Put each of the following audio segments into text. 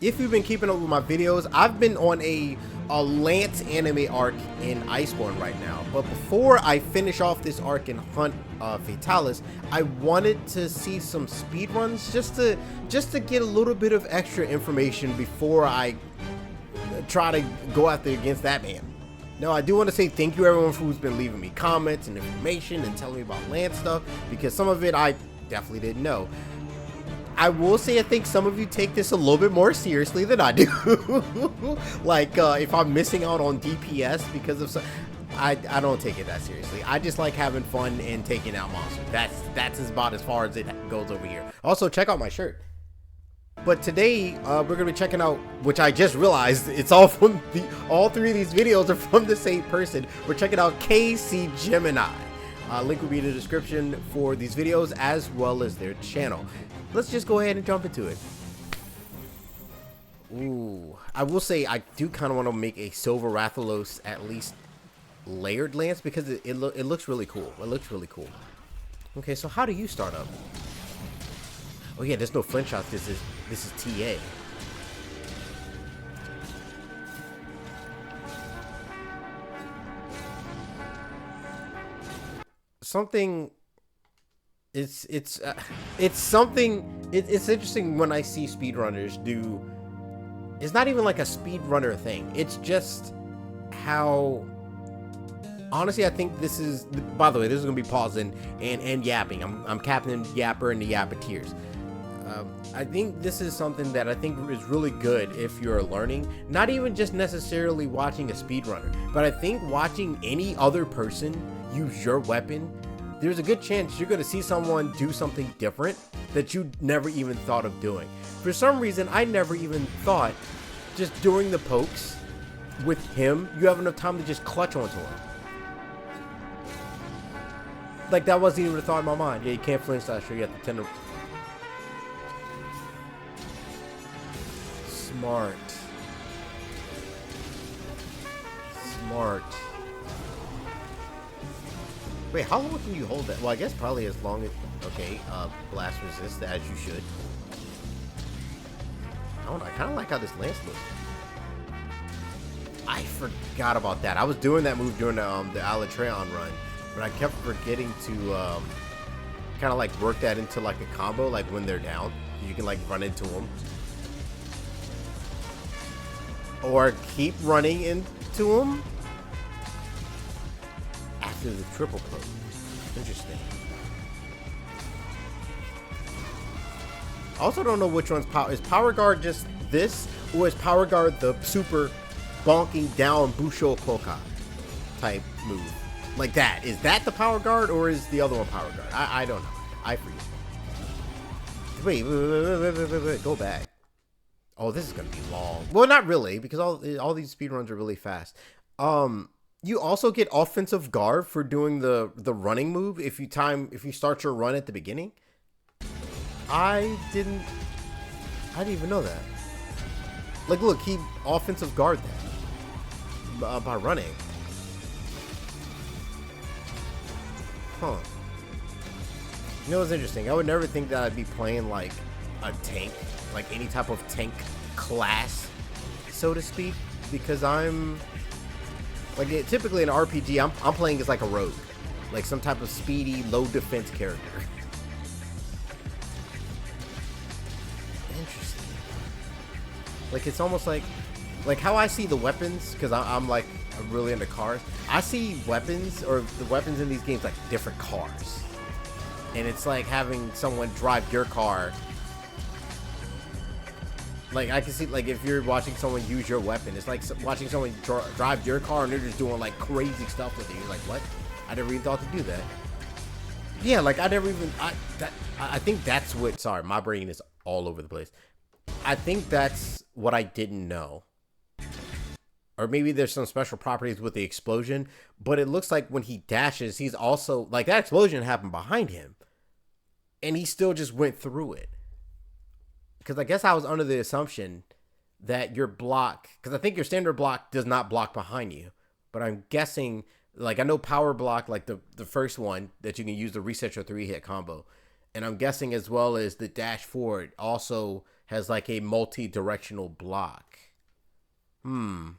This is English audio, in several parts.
If you've been keeping up with my videos, I've been on a Lance anime arc in Iceborne right now. But before I finish off this arc and hunt Fatalis, I wanted to see some speedruns just to get a little bit of extra information before I try to go out there against that man. Now, I do want to say thank you everyone who's been leaving me comments and information and telling me about Lance stuff, because some of it I definitely didn't know. I will say I think some of you take this a little bit more seriously than I do. Like if I'm missing out on DPS because of some, I don't take it that seriously. I just like having fun and taking out monsters. That's about as far as it goes over here. Also, check out my shirt. But today we're gonna be checking out, which I just realized it's all from all three of these videos are from the same person. We're checking out KC Gemini. Link will be in the description for these videos as well as their channel. Let's just go ahead and jump into it. Ooh, I will say I do kind of want to make a Silver Rathalos at least layered lance because it looks really cool. It looks really cool. Okay, so how do you start up? Oh yeah, there's no flint shots. This is TA. Something. It's interesting when I see speedrunners do. It's not even like a speedrunner thing. It's just how. Honestly, I think this is. By the way, this is gonna be pausing and yapping. I'm Captain Yapper and the Yappeteers. I think this is something that I think is really good if you're learning. Not even just necessarily watching a speedrunner, but I think watching any other person use your weapon. There's a good chance you're going to see someone do something different that you never even thought of doing. For some reason, I never even thought just doing the pokes with him, you have enough time to just clutch onto him. Like, that wasn't even a thought in my mind. Yeah, you can't flinch that, sure, you have to tend to... Smart. Smart. Wait, how long can you hold that? Well, I guess probably as long as... Okay, blast resist, as you should. I don't know, I kind of like how this lance looks. I forgot about that. I was doing that move during the Alatreon run, but I kept forgetting to kind of like work that into like a combo, like when they're down. You can like run into them. Or keep running into them. After the triple close. Interesting. I also don't know which one's power. Is Power Guard just this, or is Power Guard the super bonking down Busho Koka type move? Like that. Is that the Power Guard, or is the other one Power Guard? I don't know. I forget. Wait. Go back. Oh, this is gonna be long. Well, not really, because all these speedruns are really fast. You also get offensive guard for doing the running move if you start your run at the beginning. I didn't even know that. Like, look, he offensive guard that by running. Huh. You know what's interesting? I would never think that I'd be playing like a tank, like any type of tank class, so to speak, because I'm. Like, typically in an RPG, I'm playing as like a rogue. Like some type of speedy, low defense character. Interesting. Like, it's almost like how I see the weapons, because I'm really into cars. I see weapons, or the weapons in these games, like different cars. And it's like having someone drive your car. Like, I can see, like, if you're watching someone use your weapon, it's like watching someone drive your car and they're just doing, like, crazy stuff with it. You're like, what? I never even thought to do that. Yeah, like, I never even... I think that's what... Sorry, my brain is all over the place. I think that's what I didn't know. Or maybe there's some special properties with the explosion, but it looks like when he dashes, he's also... Like, that explosion happened behind him. And he still just went through it. Because I guess I was under the assumption that your block, because I think your standard block does not block behind you, but I'm guessing, like, I know power block, like the first one that you can use to reset your 3-hit combo, and I'm guessing as well as the dash forward also has like a multi-directional block. I'm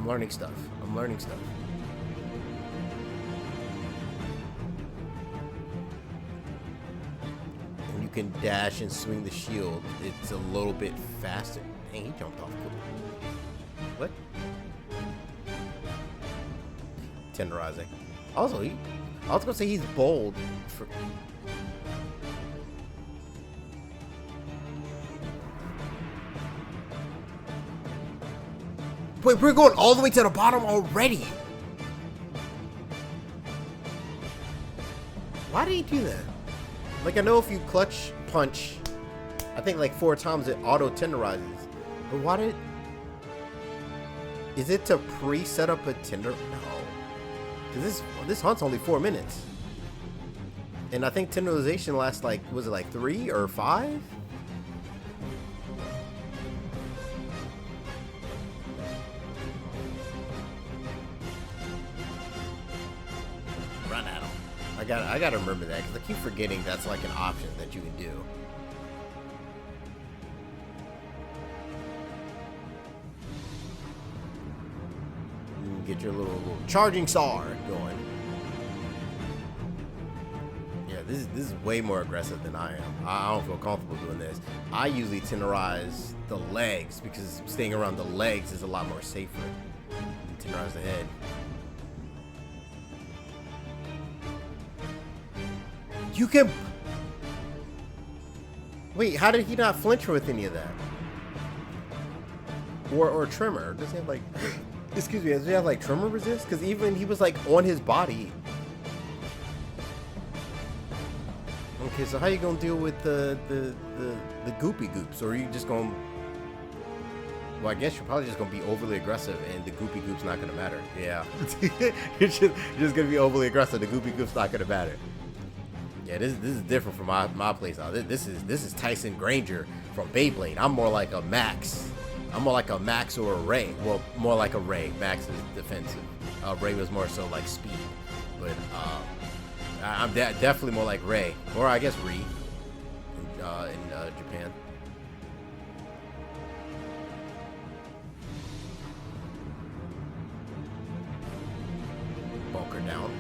learning stuff. I'm learning stuff. When you can dash and swing the shield, it's a little bit faster. Dang, he jumped off. What? Tenderizing. Also, I was gonna say he's bold. Wait, we're going all the way to the bottom already. Why did he do that? Like, I know if you clutch punch, I think like 4 times it auto tenderizes. But why did... Is it to pre-set up a tender? No. Because this hunt's only 4 minutes. And I think tenderization lasts like, was it like 3 or 5? Run at him. I gotta remember that because I keep forgetting that's like an option that you can do. Get your little charging star going. Yeah, this is way more aggressive than I am. I don't feel comfortable doing this. I usually tenderize the legs because staying around the legs is a lot more safer than tenderize the head. You can... Wait, how did he not flinch with any of that? Or tremor? Does he have like... Excuse me, does he have like tremor resist? Because even he was like on his body. Okay, so how you gonna deal with the goopy goops? Or are you just gonna... Well, I guess you're probably just gonna be overly aggressive and the goopy goop's not gonna matter. Yeah. you're just gonna be overly aggressive, the goopy goop's not gonna matter. Yeah, this is different from my playstyle. This is Tyson Granger from Beyblade. I'm more like a Max. I'm more like a Max or a Ray. Well, more like a Ray. Max is defensive. Ray was more so like speed. But I'm definitely more like Ray. Or I guess Ree in Japan. Bunker down.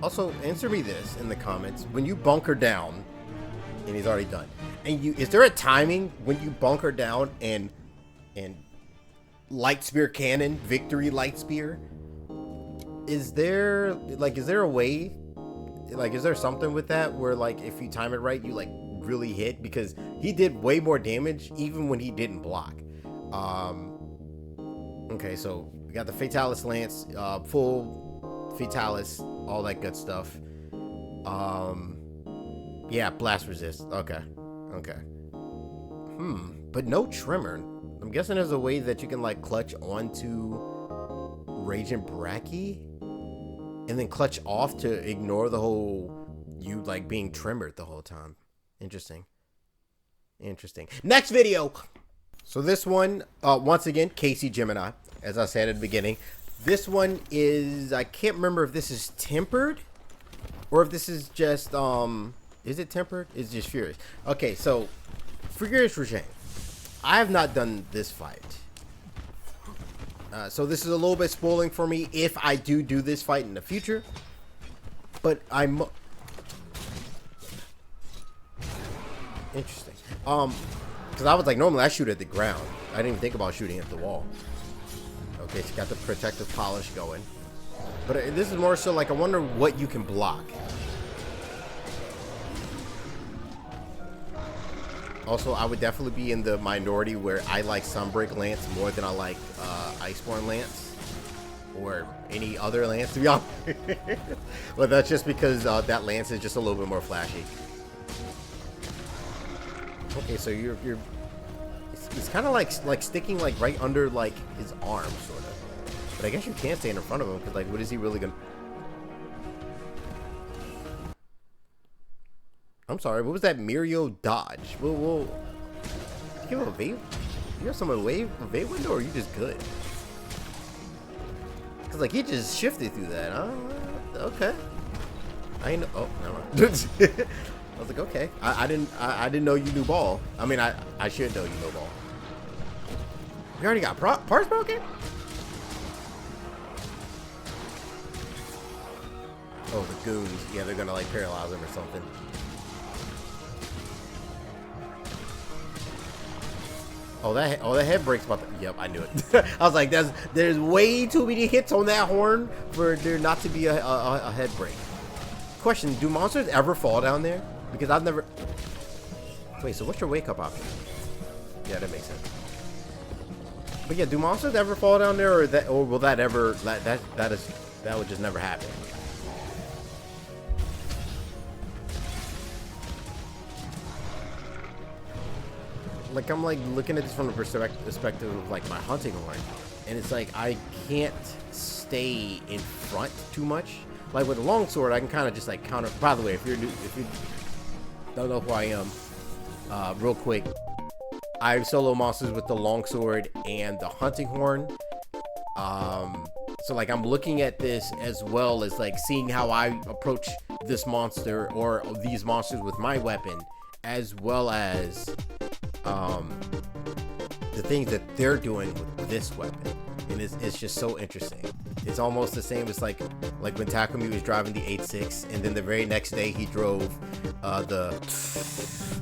Also, answer me this in the comments. When you bunker down, and he's already done, and is there a timing when you bunker down and light spear cannon, victory light spear? Is there a way, like, is there something with that where like if you time it right, you like really hit? Because he did way more damage even when he didn't block. Okay, so we got the Fatalis Lance, full Fatalis, all that good stuff. Yeah, blast resist. Okay. But no tremor. I'm guessing there's a way that you can like clutch onto Raging Brachy and then clutch off to ignore the whole you like being tremor the whole time. Interesting. Next video. So this one, once again, Casey Gemini, as I said at the beginning. This one is, I can't remember if this is tempered or if this is just, is it tempered? It's just Furious. Okay, so Furious Rajang. I have not done this fight. So this is a little bit spoiling for me if I do this fight in the future. But I'm... Interesting. Because I was like, normally I shoot at the ground. I didn't even think about shooting at the wall. Okay, so got the protective polish going. But this is more so like, I wonder what you can block. Also, I would definitely be in the minority where I like Sunbreak Lance more than I like Iceborne Lance. Or any other Lance, to be honest. But that's just because that Lance is just a little bit more flashy. Okay, so you're it's kind of like sticking like right under like his arm, sort of. But I guess you can't stand in front of him because like, what is he really gonna? I'm sorry, what was that Mirio dodge? We'll give him a wave. You have some wave window, or are you just good? Cause like he just shifted through that. Okay. I ain't know. Oh, never mind. I was like, okay. I didn't know you knew ball. I mean, I should know you know ball. We already got parts broken? Oh, the goons. Yeah, they're gonna like paralyze him or something. Oh, that head breaks about the, yep, I knew it. I was like, there's way too many hits on that horn for there not to be a head break. Question, do monsters ever fall down there? Because I've never... Wait, so what's your wake up option? Yeah, that makes sense. But yeah, do monsters ever fall down there, or will that ever... That would just never happen? Like, I'm like looking at this from the perspective of like my hunting horn, and it's like I can't stay in front too much. Like with a longsword, I can kind of just like counter. By the way, if you don't know who I am, real quick, I solo monsters with the longsword and the hunting horn. So like I'm looking at this as well as like seeing how I approach this monster or these monsters with my weapon, as well as the things that they're doing with this weapon, and it's just so interesting. It's almost the same as like when Takumi was driving the 8.6, and then the very next day he drove the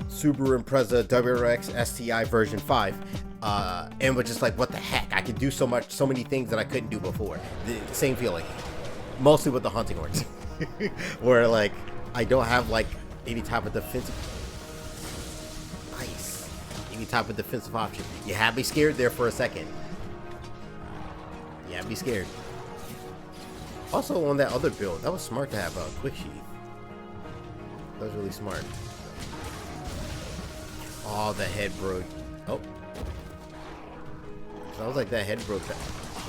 Subaru Impreza WRX STI version 5, and was just like, what the heck? I could do so many things that I couldn't do before. The same feeling, mostly with the hunting horns, where like I don't have like any type of defensive. Any type of defensive option. You had me scared there for a second. You had me scared. Also, on that other build, that was smart to have a quick sheath. That was really smart. Oh, the head broke. Oh. I was like, that head broke.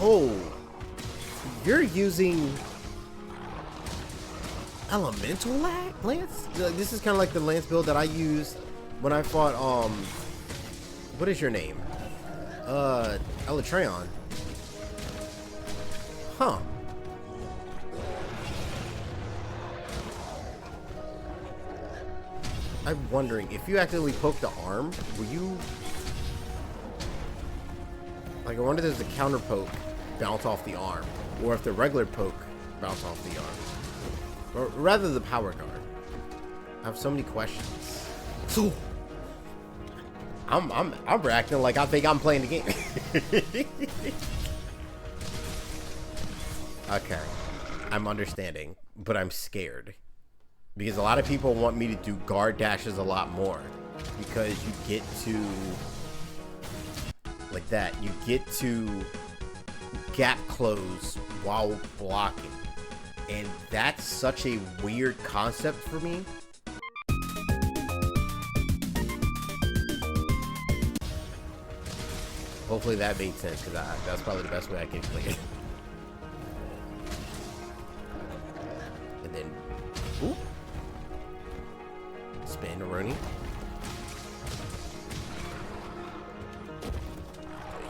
Oh. You're using elemental lance? This is kind of like the lance build that I used when I fought, what is your name? Elatreon. Huh. I'm wondering, if you accidentally poke the arm, will you... Like, I wonder if the counter poke bounce off the arm, or if the regular poke bounce off the arm. Or rather, the power guard. I have so many questions. So... I'm reacting like I think I'm playing the game. Okay, I'm understanding, but I'm scared because a lot of people want me to do guard dashes a lot more, because you get to like that. You get to gap close while blocking, and that's such a weird concept for me. Hopefully that made sense, because that's probably the best way I can play it. And then, ooh, spin a Rooney.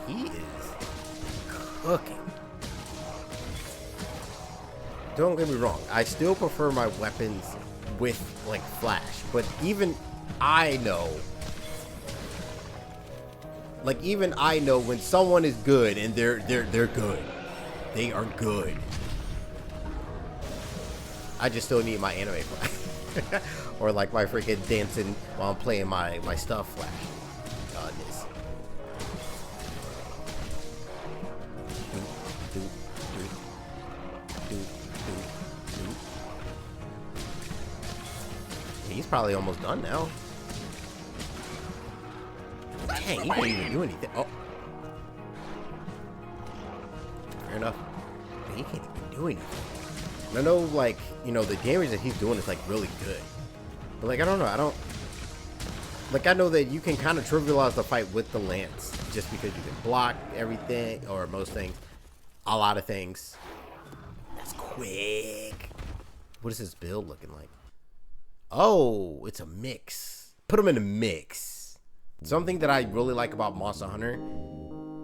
He is cooking. Don't get me wrong, I still prefer my weapons with like flash, but even I know. Like, even I know when someone is good, and they're good. They are good. I just still need my anime flash. Or like my freaking dancing while I'm playing my stuff flash. Godness. He's probably almost done now. Dang, he can't even do anything. Oh. Fair enough. He can't even do anything. I know, like, you know, the damage that he's doing is, like, really good. But, like, I don't know. Like, I know that you can kind of trivialize the fight with the lance. Just because you can block everything, or most things. A lot of things. That's quick. What is his build looking like? Oh, it's a mix. Put him in a mix. Something that I really like about Monster Hunter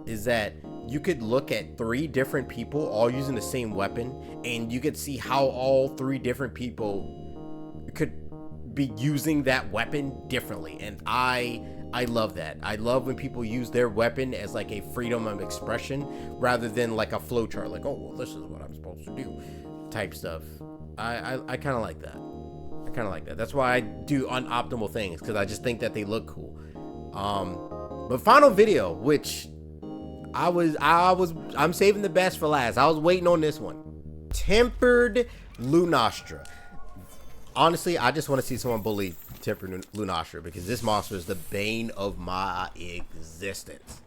is that you could look at 3 different people all using the same weapon, and you could see how all 3 different people could be using that weapon differently. And I love that. I love when people use their weapon as like a freedom of expression rather than like a flowchart, like, oh, well, this is what I'm supposed to do type stuff. I kind of like that. I kind of like that. That's why I do unoptimal things, because I just think that they look cool. But final video, which I'm saving the best for last. I was waiting on this one. Tempered Lunastra. Honestly, I just want to see someone bully Tempered Lunastra, because this monster is the bane of my existence.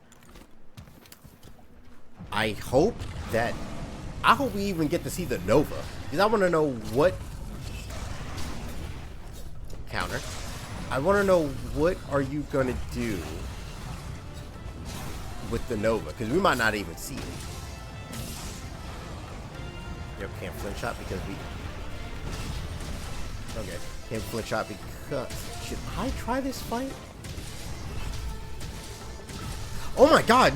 I hope we even get to see the Nova, because I want to know what counter. I want to know what are you gonna do with the Nova, because we might not even see it. Yep, can't flinch shot because we. Okay, can't flinch shot because. Should I try this fight? Oh my god,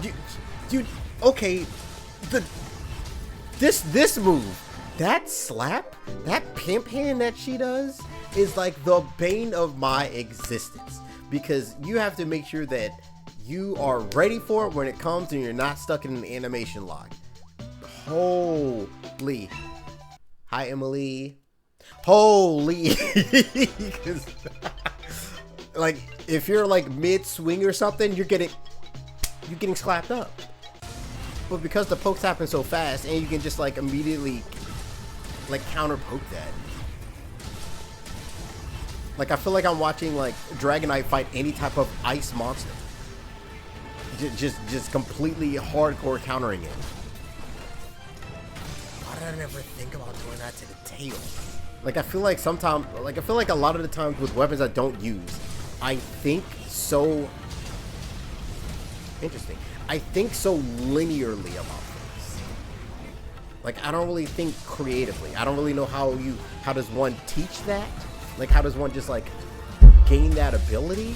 dude. Okay, this move, that slap, that pimp hand that she does is like the bane of my existence, because you have to make sure that you are ready for it when it comes and you're not stuck in an animation lock. Holy. Hi, Emily. Holy. Like, if you're like mid swing or something, you're getting slapped up. But because the pokes happen so fast, and you can just like immediately like counter poke that. Like, I feel like I'm watching like Dragonite fight any type of ice monster. Just completely hardcore countering it. Why did I never think about doing that to the tail? Like, I feel like sometimes, like, I feel like a lot of the times with weapons I don't use, I think so. Interesting. I think so linearly about things. Like, I don't really think creatively. I don't really know how does one teach that? Like, how does one just like gain that ability?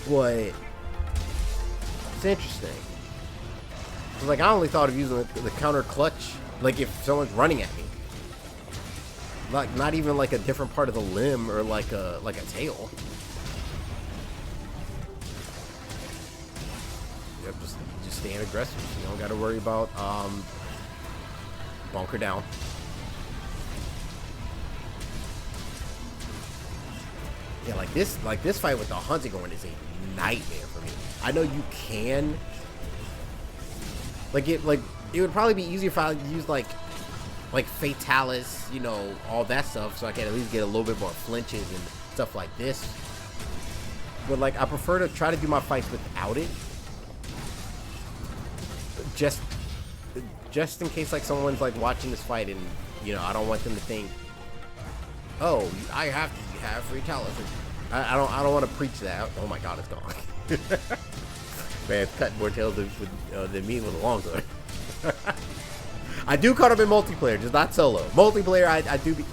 But it's interesting. It's like, I only thought of using the counter clutch, like if someone's running at me. Like, not even like a different part of the limb or like a tail. Yep, just staying aggressive. You don't got to worry about bunker down. Yeah, like this fight with the hunting horn is a nightmare for me. I know you can, like it would probably be easier if I used like Fatalis, you know, all that stuff, so I can at least get a little bit more flinches and stuff like this. But like, I prefer to try to do my fights without it, just in case like someone's like watching this fight and, you know, I don't want them to think, oh, I have to have Fatalis. I don't want to preach that. Oh my god, it's gone. Man, cut more tails than me with a longsword. I do cut up in multiplayer, just not solo. Multiplayer, I do be.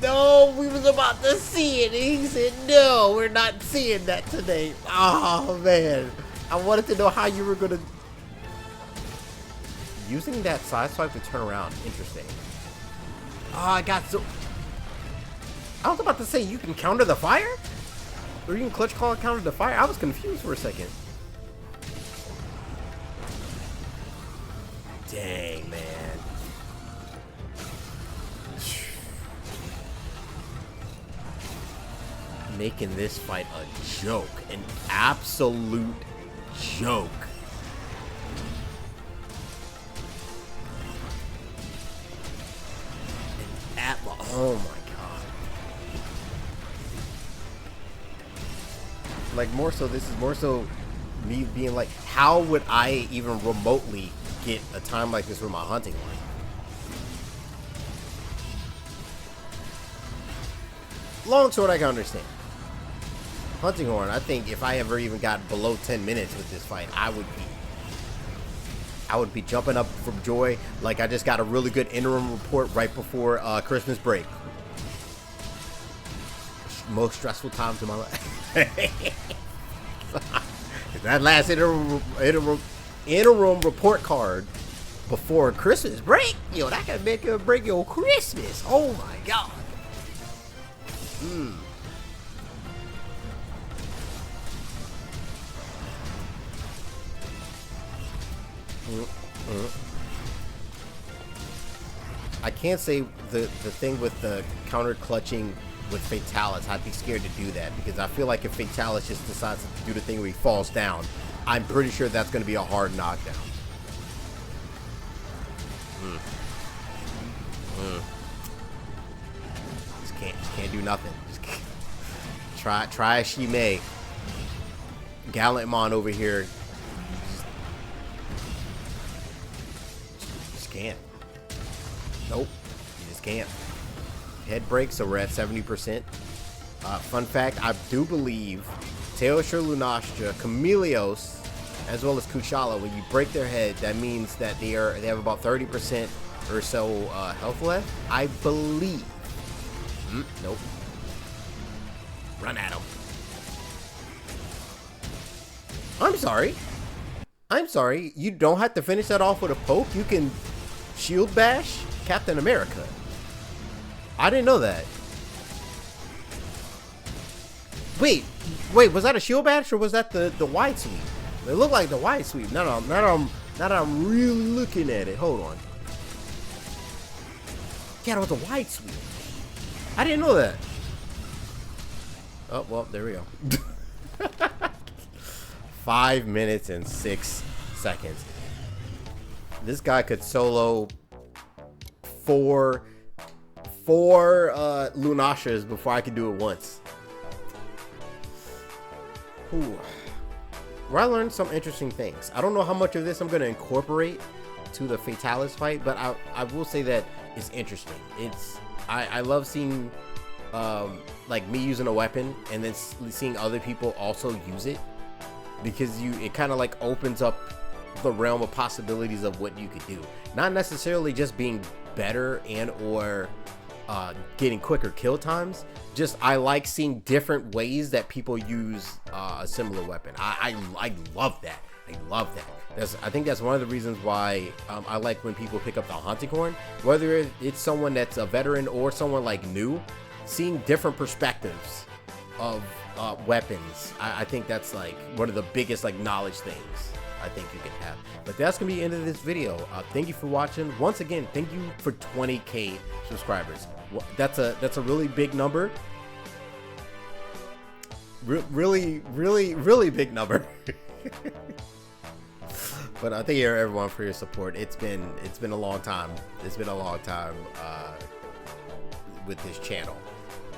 No, we was about to see it. He said, no, we're not seeing that today. Oh, man. I wanted to know how you were going to. Using that side swipe to turn around. Interesting. Oh, I got so. I was about to say, you can counter the fire? Or you can clutch call and counter the fire? I was confused for a second. Dang, man. Making this fight a joke. An absolute joke. Oh my god. Like, more so, this is more so me being like, how would I even remotely get a time like this with my hunting horn? Longsword, I can understand. Hunting horn, I think if I ever even got below 10 minutes with this fight, I would be jumping up from joy like I just got a really good interim report right before Christmas break. Most stressful times of my life. That last interim interim report card before Christmas break. Yo, that can make or break your Christmas. Oh my god. I can't say the thing with the counter clutching with Fatalis. I'd be scared to do that because I feel like if Fatalis just decides to do the thing where he falls down, I'm pretty sure that's going to be a hard knockdown. Just can't do nothing. Try as she may. Gallantmon over here. Just can't. Nope. You just can't. Head break, so we're at 70%. Fun fact, I do believe Teosher, Lunastra, Chameleos, as well as Kushala, when you break their head, that means that they have about 30% or so health left. I believe. Nope. Run at him. I'm sorry. I'm sorry. You don't have to finish that off with a poke. You can shield bash Captain America. I didn't know that. Wait, was that a shield bash or was that the wide sweep? It looked like the wide sweep. Now that I'm really looking at it. Hold on. Yeah, it was a wide sweep. I didn't know that. Oh, well, there we go. 5 minutes and 6 seconds. This guy could solo four Lunastras before I could do it once. Ooh. Where I learned some interesting things. I don't know how much of this I'm going to incorporate to the Fatalis fight, but I will say that it's interesting. I love seeing like me using a weapon and then seeing other people also use it, because it kind of like opens up the realm of possibilities of what you could do. Not necessarily just being better and or getting quicker kill times. Just I like seeing different ways that people use a similar weapon. I love that. I love that. I think that's one of the reasons why I like when people pick up the hunting horn, whether it's someone that's a veteran or someone like new, seeing different perspectives of weapons. I think that's like one of the biggest like knowledge things I think you can have. But that's gonna be the end of this video. Thank you for watching. Once again, thank you for 20K subscribers. That's a really big number. Really big number. But I thank you everyone for your support. It's been a long time. It's been a long time with this channel,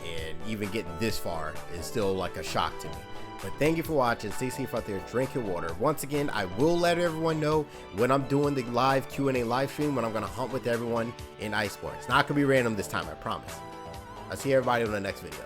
and even getting this far is still like a shock to me. But thank you for watching. Stay safe out there. Drink your water. Once again, I will let everyone know when I'm doing the live Q&A live stream, when I'm going to hunt with everyone in Iceborne. It's not going to be random this time, I promise. I'll see everybody on the next video.